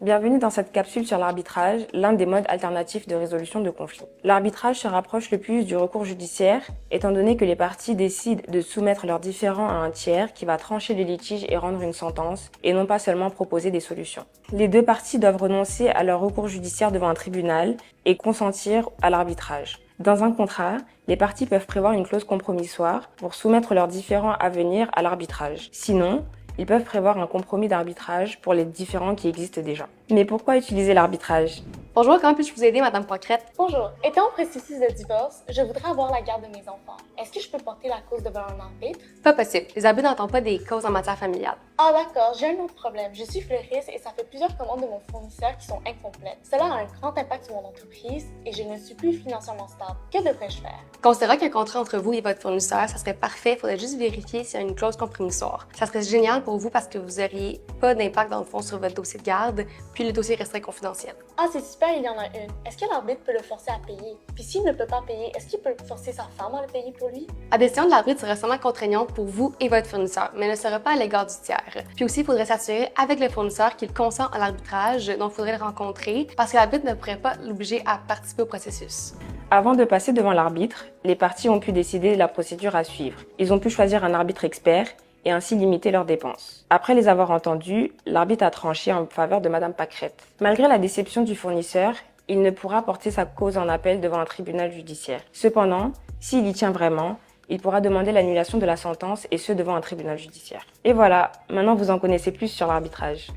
Bienvenue dans cette capsule sur l'arbitrage, l'un des modes alternatifs de résolution de conflits. L'arbitrage se rapproche le plus du recours judiciaire, étant donné que les parties décident de soumettre leurs différends à un tiers qui va trancher les litiges et rendre une sentence, et non pas seulement proposer des solutions. Les deux parties doivent renoncer à leur recours judiciaire devant un tribunal et consentir à l'arbitrage. Dans un contrat, les parties peuvent prévoir une clause compromissoire pour soumettre leurs différends à venir à l'arbitrage. Sinon, ils peuvent prévoir un compromis d'arbitrage pour les différends qui existent déjà. Mais pourquoi utiliser l'arbitrage? Bonjour, comment puis-je vous aider, Madame Pancrette? Bonjour, étant au processus de divorce, je voudrais avoir la garde de mes enfants. Est-ce que je peux porter la cause devant un arbitre? Pas possible. Les arbitres n'entendent pas des causes en matière familiale. Ah d'accord, j'ai un autre problème. Je suis fleuriste et ça fait plusieurs commandes de mon fournisseur qui sont incomplètes. Cela a un grand impact sur mon entreprise et je ne suis plus financièrement stable. Que devrais-je faire? Considérant qu'un contrat entre vous et votre fournisseur, ça serait parfait. Il faudrait juste vérifier s'il y a une clause compromissoire. Ça serait génial pour vous parce que vous n'auriez pas d'impact dans le fond sur votre dossier de garde, puis le dossier resterait confidentiel. Ah c'est super, il y en a une. Est-ce que l'arbitre peut le forcer à payer? Puis s'il ne peut pas payer, est-ce qu'il peut forcer sa femme à le payer pour lui? La décision de l'arbitre sera seulement contraignante pour vous et votre fournisseur, mais ne sera pas à l'égard du tiers. Puis aussi, il faudrait s'assurer avec le fournisseur qu'il consent à l'arbitrage, donc il faudrait le rencontrer parce que l'arbitre ne pourrait pas l'obliger à participer au processus. Avant de passer devant l'arbitre, les parties ont pu décider de la procédure à suivre. Ils ont pu choisir un arbitre expert et ainsi limiter leurs dépenses. Après les avoir entendus, l'arbitre a tranché en faveur de Madame Pancrette. Malgré la déception du fournisseur, il ne pourra porter sa cause en appel devant un tribunal judiciaire. Cependant, s'il y tient vraiment, il pourra demander l'annulation de la sentence et ce devant un tribunal judiciaire. Et voilà, maintenant vous en connaissez plus sur l'arbitrage.